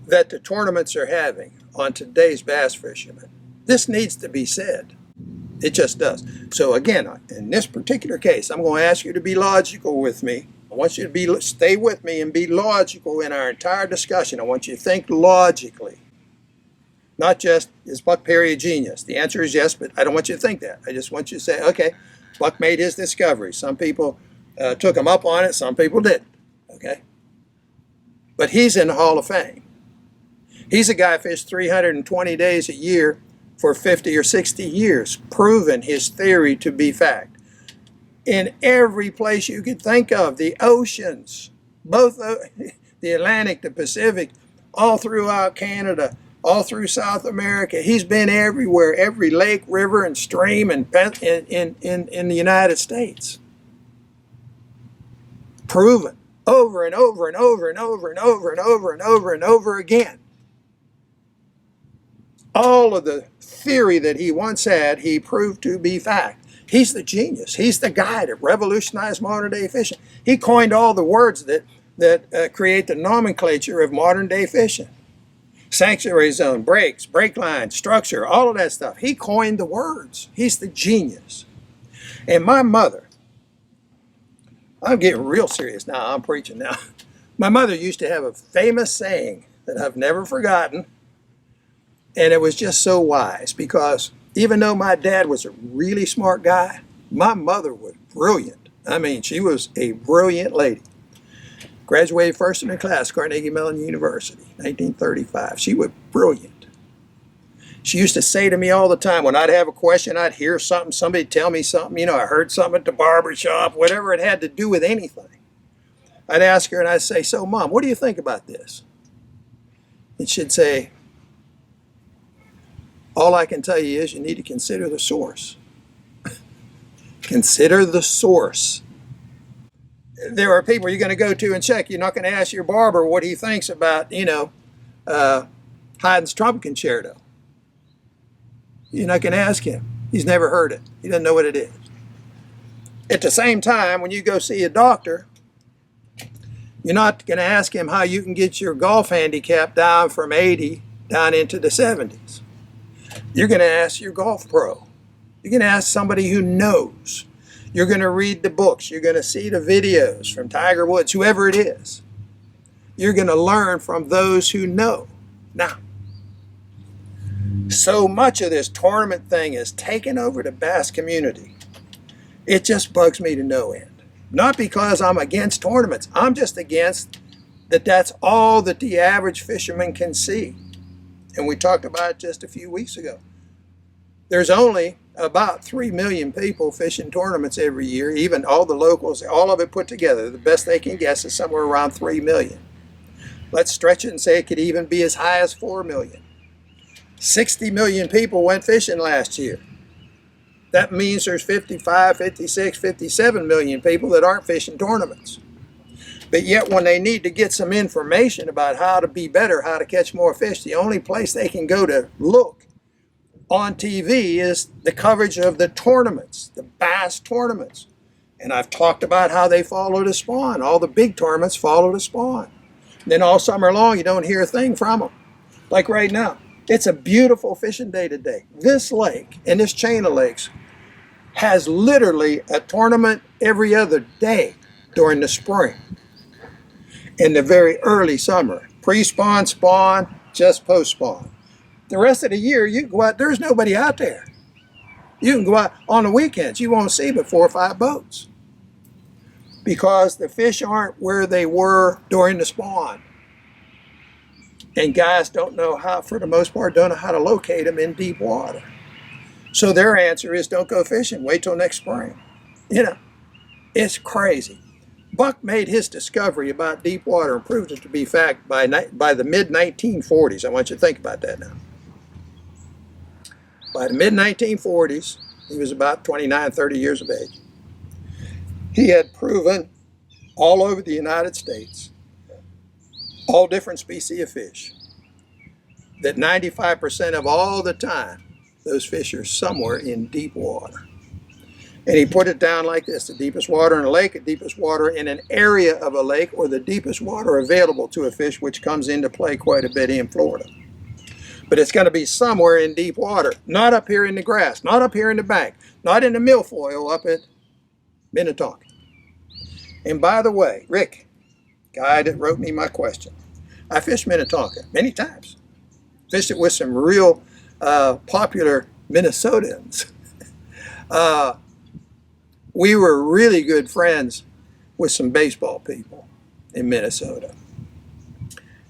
that the tournaments are having on today's bass fishermen. This needs to be said. It just does. So again, in this particular case, I'm going to ask you to be logical with me. I want you to stay with me and be logical in our entire discussion. I want you to think logically. Not just, is Buck Perry a genius? The answer is yes, but I don't want you to think that. I just want you to say, okay, Buck made his discovery. Some people took him up on it, some people didn't. Okay? But he's in the Hall of Fame. He's a guy who fished 320 days a year for 50 or 60 years, proven his theory to be fact. In every place you could think of, the oceans, both the Atlantic, the Pacific, all throughout Canada, all through South America. He's been everywhere, every lake, river, and stream in the United States. Proven over and over and over and over and over and over and over and over again. All of the theory that he once had, he proved to be fact. He's the genius. He's the guy that revolutionized modern day fishing. He coined all the words that create the nomenclature of modern day fishing. Sanctuary zone, breaks, break line, structure, all of that stuff. He coined the words. He's the genius. And my mother, I'm getting real serious now. I'm preaching now. My mother used to have a famous saying that I've never forgotten. And it was just so wise, because even though my dad was a really smart guy, my mother was brilliant. I mean, she was a brilliant lady. Graduated first in her class, Carnegie Mellon University, 1935. She was brilliant. She used to say to me all the time, when I'd have a question, I'd hear something, somebody tell me something, I heard something at the barber shop, whatever it had to do with anything. I'd ask her and I'd say, so Mom, what do you think about this? And she'd say, all I can tell you is you need to consider the source. Consider the source. There are people you're going to go to and check. You're not going to ask your barber what he thinks about, Haydn's trumpet concerto. You're not going to ask him. He's never heard it. He doesn't know what it is. At the same time, when you go see a doctor, you're not going to ask him how you can get your golf handicap down from 80 down into the 70s. You're going to ask your golf pro. You're going to ask somebody who knows. You're going to read the books. You're going to see the videos from Tiger Woods, whoever it is. You're going to learn from those who know. Now, so much of this tournament thing is taken over the bass community. It just bugs me to no end. Not because I'm against tournaments. I'm just against that that's all that the average fisherman can see. And we talked about it just a few weeks ago. There's only about 3 million people fishing tournaments every year, even all the locals, all of it put together. The best they can guess is somewhere around 3 million. Let's stretch it and say it could even be as high as 4 million. 60 million people went fishing last year. That means there's 55, 56, 57 million people that aren't fishing tournaments. But yet when they need to get some information about how to be better, how to catch more fish, the only place they can go to look on TV is the coverage of the tournaments, the bass tournaments. And I've talked about how they follow the spawn. All the big tournaments follow the spawn. And then all summer long, you don't hear a thing from them. Like right now, it's a beautiful fishing day today. This lake and this chain of lakes has literally a tournament every other day during the spring. In the very early summer, pre-spawn, spawn, just post-spawn. The rest of the year, you can go out, there's nobody out there. You can go out on the weekends, you won't see but 4 or 5 boats. Because the fish aren't where they were during the spawn. And guys don't know how, for the most part, don't know how to locate them in deep water. So their answer is don't go fishing, wait till next spring. It's crazy. Buck made his discovery about deep water and proved it to be fact by the mid-1940s. I want you to think about that now. By the mid-1940s, he was about 29, 30 years of age. He had proven all over the United States, all different species of fish, that 95% of all the time, those fish are somewhere in deep water. And he put it down like this: the deepest water in a lake, the deepest water in an area of a lake, or the deepest water available to a fish, which comes into play quite a bit in Florida. But it's going to be somewhere in deep water, not up here in the grass, not up here in the bank, not in the milfoil up at Minnetonka. And by the way, Rick, guy that wrote me my question, I fished Minnetonka many times. Fished it with some real popular Minnesotans. We were really good friends with some baseball people in Minnesota.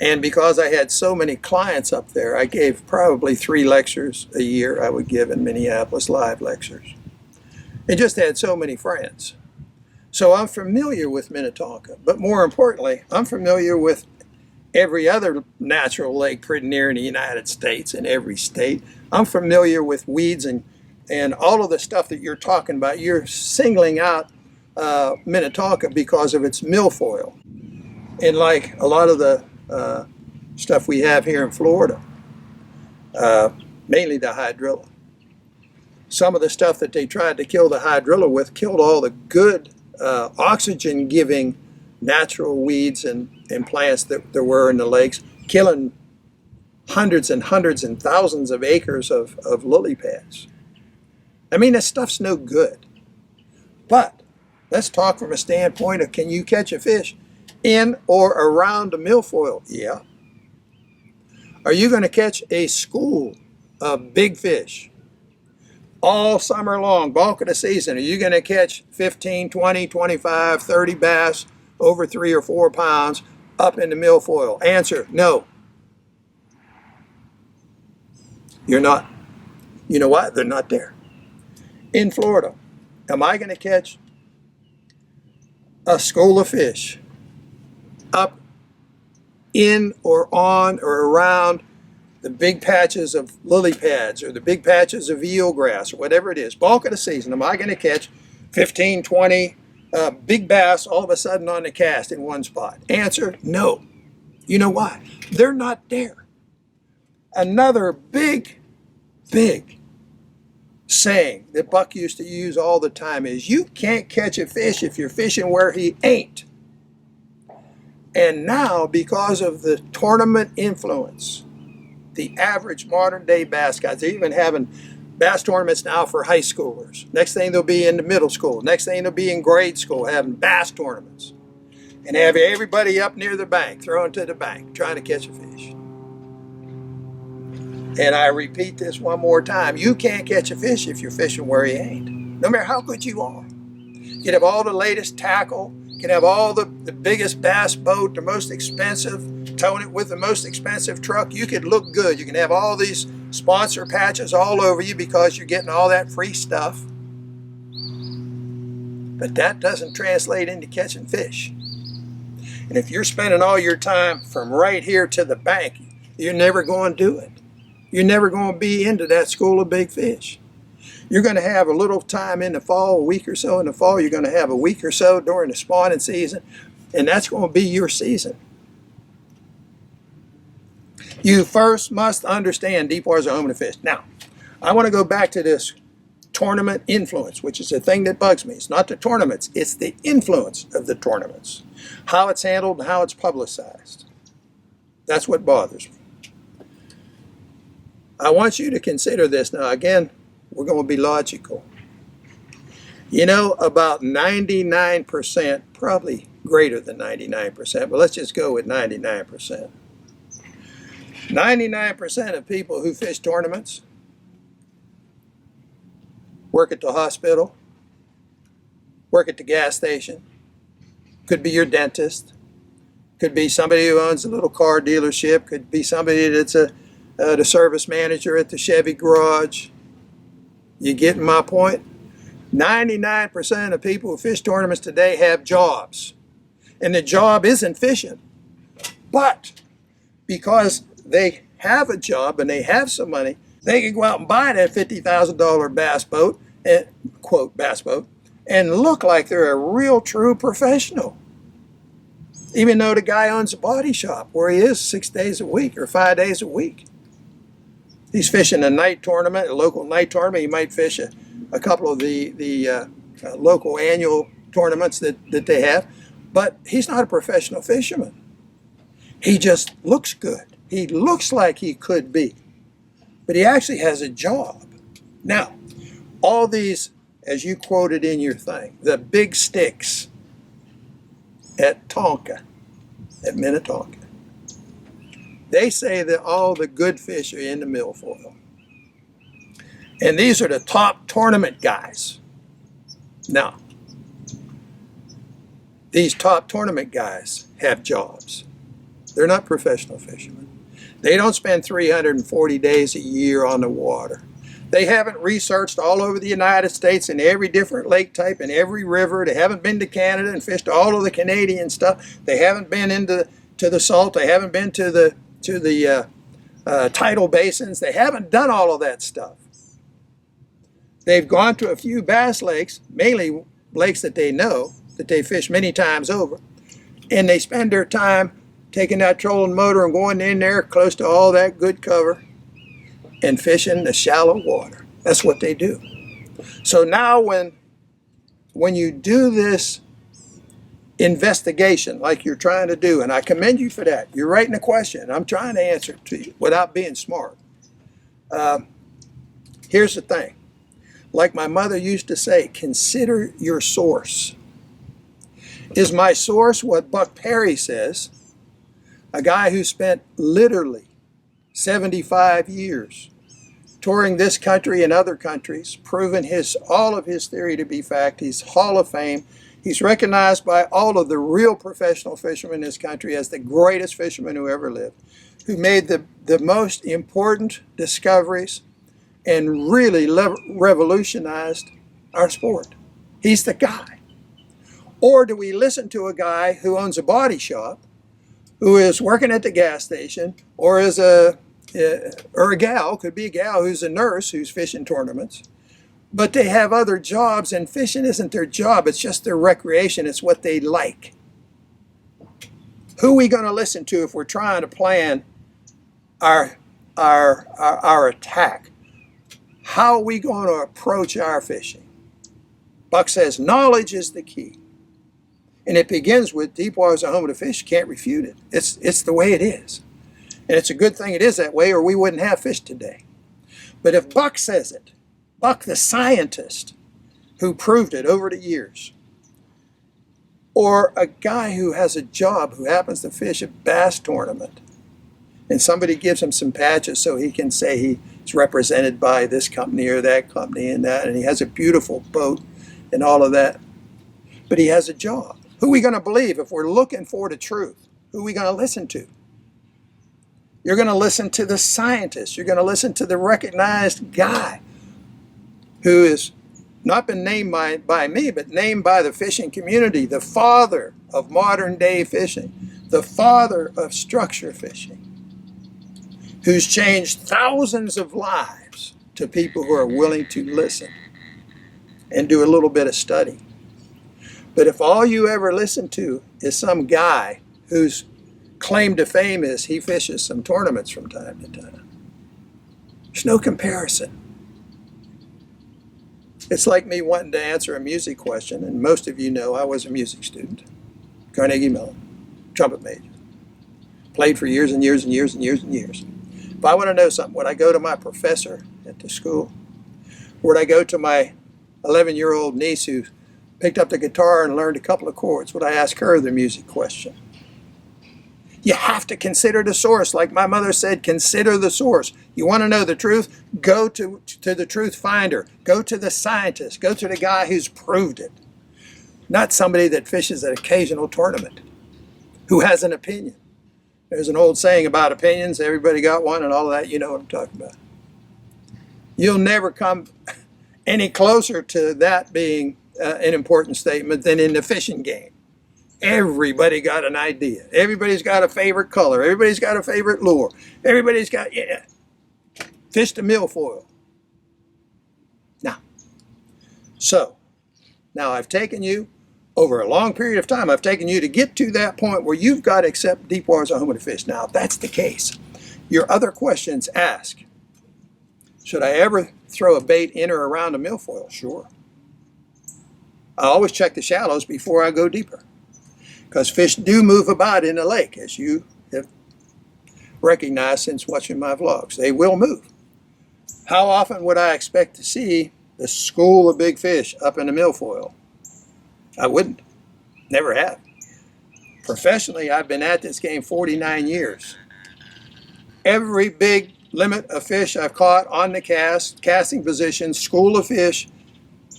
And because I had so many clients up there, I gave probably 3 lectures a year I would give in Minneapolis, live lectures. And just had so many friends. So I'm familiar with Minnetonka, but more importantly, I'm familiar with every other natural lake pretty near in the United States, in every state. I'm familiar with weeds and all of the stuff that you're talking about. You're singling out Minnetonka because of its milfoil. And like a lot of the stuff we have here in Florida, mainly the hydrilla. Some of the stuff that they tried to kill the hydrilla with killed all the good oxygen-giving natural weeds and plants that there were in the lakes, killing hundreds and hundreds and thousands of acres of lily pads. I mean, that stuff's no good. But let's talk from a standpoint of, can you catch a fish in or around the milfoil? Yeah. Are you going to catch a school of big fish all summer long, bulk of the season? Are you going to catch 15, 20, 25, 30 bass over 3 or 4 pounds up in the milfoil? Answer, no. You're not. You know what? They're not there. In Florida, am I going to catch a school of fish up in or on or around the big patches of lily pads or the big patches of eelgrass or whatever it is, bulk of the season? Am I going to catch 15, 20 big bass all of a sudden on the cast in one spot? Answer, no. You know why? They're not there. Another big saying that Buck used to use all the time is, you can't catch a fish if you're fishing where he ain't. And now, because of the tournament influence, the average modern day bass guys, they're even having bass tournaments now for high schoolers. Next thing they'll be in the middle school. Next thing they'll be in grade school having bass tournaments. And have everybody up near the bank, throwing to the bank, trying to catch a fish. And I repeat this one more time. You can't catch a fish if you're fishing where he ain't. No matter how good you are. You can have all the latest tackle. You can have all the biggest bass boat, the most expensive, towing it with the most expensive truck. You could look good. You can have all these sponsor patches all over you because you're getting all that free stuff. But that doesn't translate into catching fish. And if you're spending all your time from right here to the bank, you're never going to do it. You're never going to be into that school of big fish. You're going to have a little time in the fall, a week or so in the fall. You're going to have a week or so during the spawning season, and that's going to be your season. You first must understand deep water is a home to fish. Now, I want to go back to this tournament influence, which is the thing that bugs me. It's not the tournaments, it's the influence of the tournaments. How it's handled and how it's publicized. That's what bothers me. I want you to consider this. Now, again, we're going to be logical. You know, about 99%, probably greater than 99%, but let's just go with 99%. 99% of people who fish tournaments work at the hospital, work at the gas station, could be your dentist, could be somebody who owns a little car dealership, could be somebody that's the service manager at the Chevy garage. You getting my point? 99% of people who fish tournaments today have jobs. And the job isn't fishing. But because they have a job and they have some money, they can go out and buy that $50,000 bass boat, and, quote, bass boat, and look like they're a real true professional. Even though the guy owns a body shop where he is 6 days a week or 5 days a week. He's fishing a night tournament, a local night tournament. He might fish a couple of the local annual tournaments that they have. But he's not a professional fisherman. He just looks good. He looks like he could be. But he actually has a job. Now, all these, as you quoted in your thing, the big sticks at Tonka, at Minnetonka, they say that all the good fish are in the milfoil. And these are the top tournament guys. Now, these top tournament guys have jobs. They're not professional fishermen. They don't spend 340 days a year on the water. They haven't researched all over the United States in every different lake type and every river. They haven't been to Canada and fished all of the Canadian stuff. They haven't been into the salt. They haven't been to the tidal basins. They haven't done all of that stuff. They've gone to a few bass lakes, mainly lakes that they know, that they fish many times over, and they spend their time taking that trolling motor and going in there close to all that good cover and fishing the shallow water. That's what they do. So now when you do this investigation like you're trying to do, and I commend you for that, you're writing a question, I'm trying to answer it to you without being smart. Here's the thing. Like my mother used to say, consider your source. Is my source what Buck Perry says, a guy who spent literally 75 years touring this country and other countries, proving all of his theory to be fact. He's Hall of Fame. He's recognized by all of the real professional fishermen in this country as the greatest fisherman who ever lived, who made the most important discoveries and really revolutionized our sport. He's the guy. Or do we listen to a guy who owns a body shop, who is working at the gas station, or is a gal, could be a gal who's a nurse who's fishing tournaments, but they have other jobs, and fishing isn't their job, it's just their recreation, it's what they like. Who are we going to listen to if we're trying to plan our attack? How are we going to approach our fishing? Buck says knowledge is the key. And it begins with deep water is a home to fish. You can't refute it. It's the way it is. And it's a good thing it is that way, or we wouldn't have fish today. But if Buck says it, Buck the scientist who proved it over the years, or a guy who has a job who happens to fish a bass tournament, and somebody gives him some patches so he can say he's represented by this company or that company and that, and he has a beautiful boat and all of that, but he has a job. Who are we going to believe if we're looking for the truth? Who are we going to listen to? You're going to listen to the scientist. You're going to listen to the recognized guy who has not been named by me, but named by the fishing community, the father of modern day fishing, the father of structure fishing, who's changed thousands of lives to people who are willing to listen and do a little bit of study. But if all you ever listen to is some guy whose claim to fame is he fishes some tournaments from time to time, there's no comparison. It's like me wanting to answer a music question, and most of you know I was a music student, Carnegie Mellon, trumpet major. Played for years and years and years and years and years. If I want to know something, would I go to my professor at the school? Would I go to my 11-year-old niece who picked up the guitar and learned a couple of chords? Would I ask her the music question? You have to consider the source. Like my mother said, consider the source. You want to know the truth? Go to the truth finder. Go to the scientist. Go to the guy who's proved it. Not somebody that fishes an occasional tournament, who has an opinion. There's an old saying about opinions. Everybody got one and all of that. You know what I'm talking about. You'll never come any closer to that being an important statement than in the fishing game. Everybody got an idea. Everybody's got a favorite color. Everybody's got a favorite lure. Everybody's got, fish to milfoil. Now I've taken you over a long period of time. I've taken you to get to that point where you've got to accept deep water as a home to fish. Now, if that's the case, your other questions ask, should I ever throw a bait in or around a milfoil? Sure. I always check the shallows before I go deeper, because fish do move about in the lake, as you have recognized since watching my vlogs. They will move. How often would I expect to see the school of big fish up in the milfoil? I wouldn't. Never have. Professionally, I've been at this game 49 years. Every big limit of fish I've caught on the casting position, school of fish,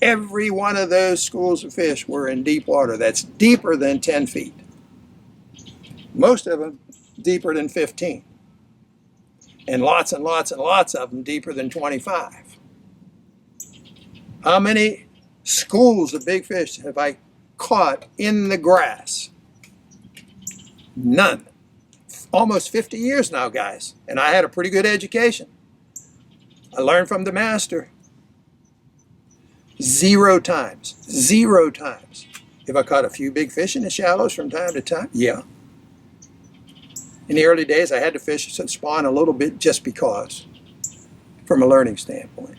every one of those schools of fish were in deep water. That's deeper than 10 feet. Most of them deeper than 15. And lots and lots and lots of them deeper than 25. How many schools of big fish have I caught in the grass? None. Almost 50 years now, guys. And I had a pretty good education. I learned from the master. 0 times. 0 times. Have I caught a few big fish in the shallows from time to time? Yeah. In the early days, I had to fish and spawn a little bit just because, from a learning standpoint.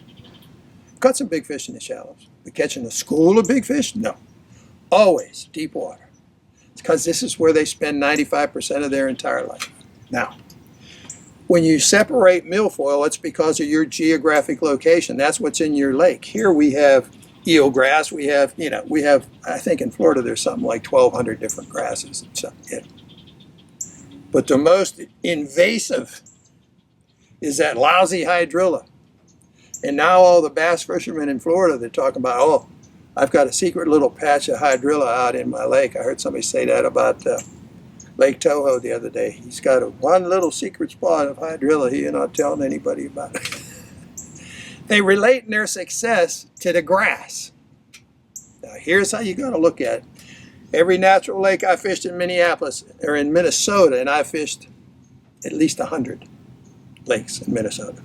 Caught some big fish in the shallows. But catching a school of big fish? No. Always deep water. It's because this is where they spend 95% of their entire life. Now, when you separate milfoil, it's because of your geographic location. That's what's in your lake. Here we have eelgrass. We have, I think in Florida there's something like 1,200 different grasses and stuff. Yeah. But the most invasive is that lousy hydrilla. And now all the bass fishermen in Florida, they're talking about, oh, I've got a secret little patch of hydrilla out in my lake. I heard somebody say that about Lake Toho the other day. He's got one little secret spot of hydrilla he's not telling anybody about it. They relate their success to the grass. Now here's how you got to look at it. Every natural lake I fished in Minneapolis or in Minnesota, and I fished at least 100 lakes in Minnesota.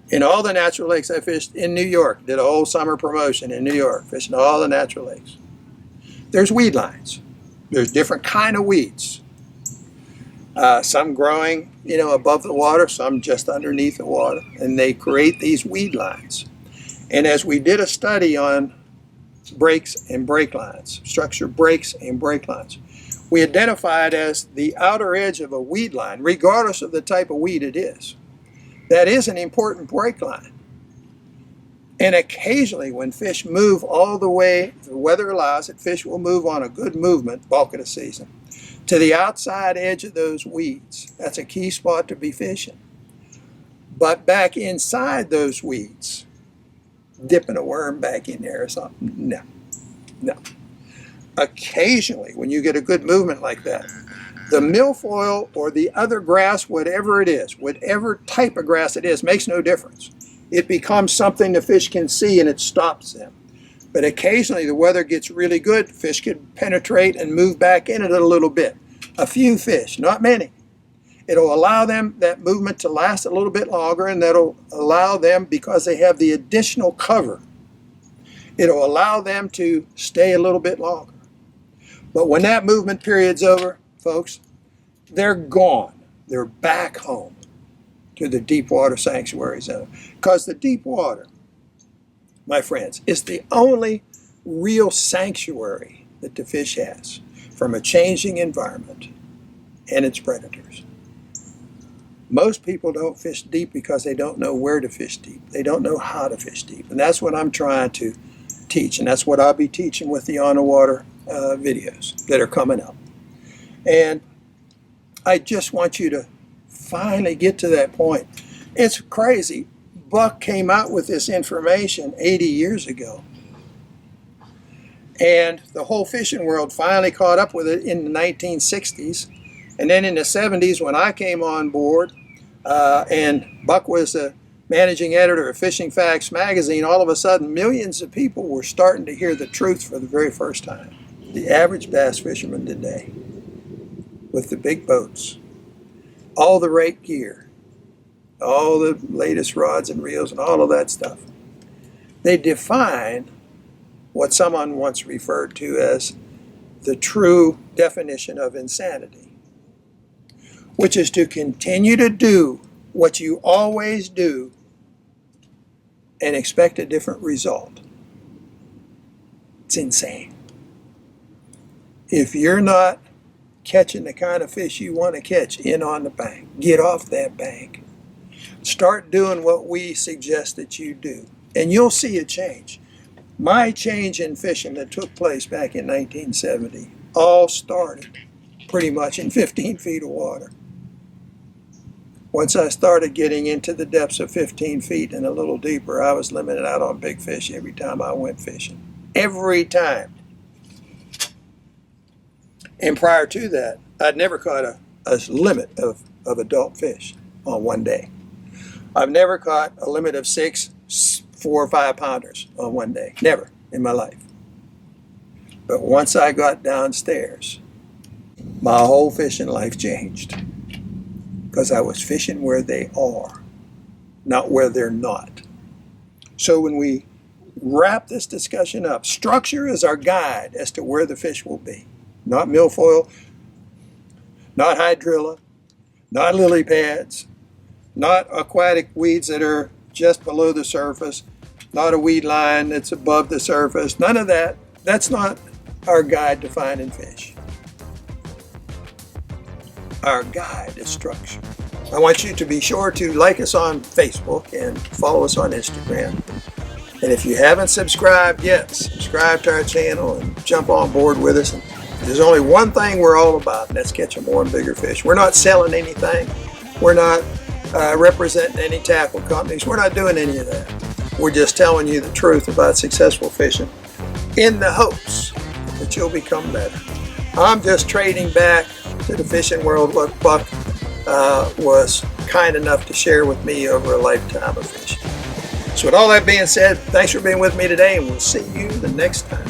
In all the natural lakes I fished in New York, did a whole summer promotion in New York, fishing all the natural lakes. There's weed lines. There's different kind of weeds. Some growing, above the water, some just underneath the water, and they create these weed lines. And as we did a study on breaks and break lines, structure breaks and break lines, we identified as the outer edge of a weed line, regardless of the type of weed it is. That is an important break line. And occasionally when fish move all the way, the weather allows it, fish will move on a good movement, bulk of the season, to the outside edge of those weeds. That's a key spot to be fishing. But back inside those weeds, dipping a worm back in there or something, no. Occasionally, when you get a good movement like that, the milfoil or the other grass, whatever it is, whatever type of grass it is, makes no difference. It becomes something the fish can see and it stops them. But occasionally the weather gets really good, fish can penetrate and move back in it a little bit. A few fish, not many. It'll allow them that movement to last a little bit longer, and that'll allow them, because they have the additional cover, it'll allow them to stay a little bit longer. But when that movement period's over, folks, they're gone. They're back home to the deep water sanctuary zone. Because the deep water, my friends, is the only real sanctuary that the fish has from a changing environment and its predators. Most people don't fish deep because they don't know where to fish deep. They don't know how to fish deep. And that's what I'm trying to teach. And that's what I'll be teaching with the On the Water videos that are coming up. And I just want you to finally get to that point. It's crazy. Buck came out with this information 80 years ago. And the whole fishing world finally caught up with it in the 1960s. And then in the 70s, when I came on board, and Buck was the managing editor of Fishing Facts magazine, all of a sudden millions of people were starting to hear the truth for the very first time. The average bass fisherman today, with the big boats, all the rate gear, all the latest rods and reels and all of that stuff, they define what someone once referred to as the true definition of insanity, which is to continue to do what you always do and expect a different result. It's insane. If you're not catching the kind of fish you want to catch in on the bank, get off that bank. Start doing what we suggest that you do, and you'll see a change. My change in fishing that took place back in 1970 all started pretty much in 15 feet of water. Once I started getting into the depths of 15 feet and a little deeper, I was limited out on big fish every time I went fishing. Every time. And prior to that, I'd never caught a limit of adult fish on one day. I've never caught a limit of 6, 4 or 5 pounders on one day. Never in my life. But once I got downstairs, my whole fishing life changed. Because I was fishing where they are, not where they're not. So when we wrap this discussion up, structure is our guide as to where the fish will be. Not milfoil, not hydrilla, not lily pads, not aquatic weeds that are just below the surface, not a weed line that's above the surface, none of that. That's not our guide to finding fish. Our guide is structure. I want you to be sure to like us on Facebook and follow us on Instagram. And if you haven't subscribed yet, subscribe to our channel and jump on board with us. And there's only one thing we're all about, and that's catching more and bigger fish. We're not selling anything. We're not representing any tackle companies. We're not doing any of that. We're just telling you the truth about successful fishing in the hopes that you'll become better. I'm just trading back to the fishing world what Buck was kind enough to share with me over a lifetime of fishing. So with all that being said, thanks for being with me today, and we'll see you the next time.